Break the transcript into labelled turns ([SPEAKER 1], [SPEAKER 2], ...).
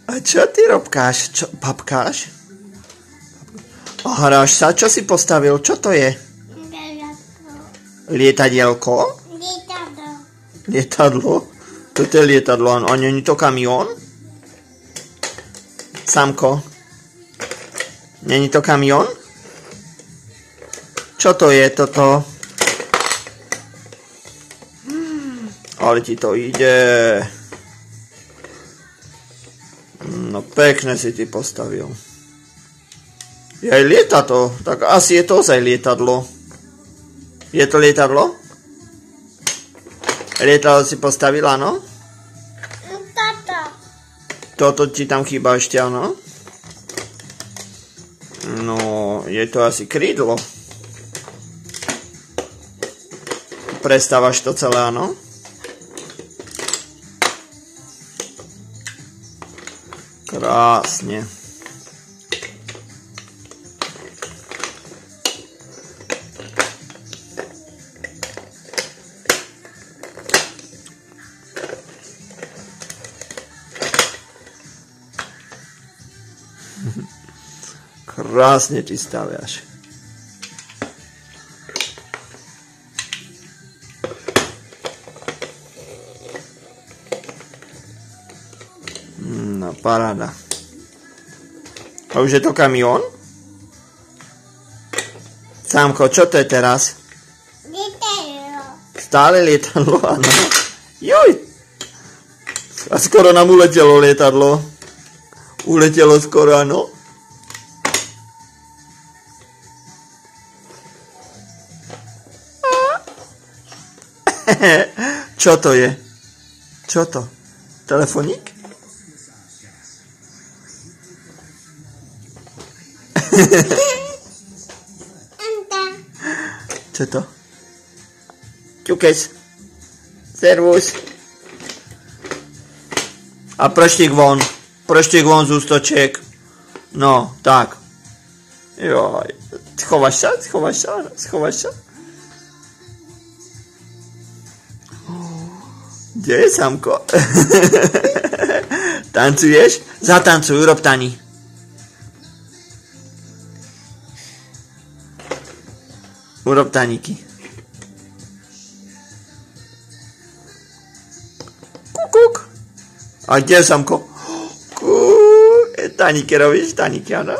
[SPEAKER 1] A čo ty robkáš? Čo, papkáš? Hráš sa? Čo si postavil? Čo to je? Lietadielko?
[SPEAKER 2] Lietadlo.
[SPEAKER 1] Lietadlo? Toto je lietadlo. A není to kamión? Samko? Není to kamión? Čo to je toto? Ale ti to ide. No pekne si ty postavil. Je aj lieta to. Tak asi je to ozaj lietadlo. Je to lietadlo? Lietadlo si postavila, no?
[SPEAKER 2] Toto.
[SPEAKER 1] Toto ti tam chýba ešte, áno? No, je to asi krídlo. Prestávaš to celé, áno? Krásne. Krásne ti staviaš. No, paráda. A už je to kamión? Sámko, čo to je teraz?
[SPEAKER 2] Lietadlo.
[SPEAKER 1] Stále lietadlo, áno. Juj! A skoro nám uletelo lietadlo. Uletelo skoro, áno. Čo to je? Čo to? Telefoník? Čo to? Ťukec. Servus. A prštík von. Prštík von z ústočiek. No, tak. Joj. Schováš sa? Schováš sa? Schováš sa? Kde je Samko? Tancuješ? Zatancuj, urob tani. Urob taníky. Kuk. A kde je Samko? Taníky robíš? Taníky, áno?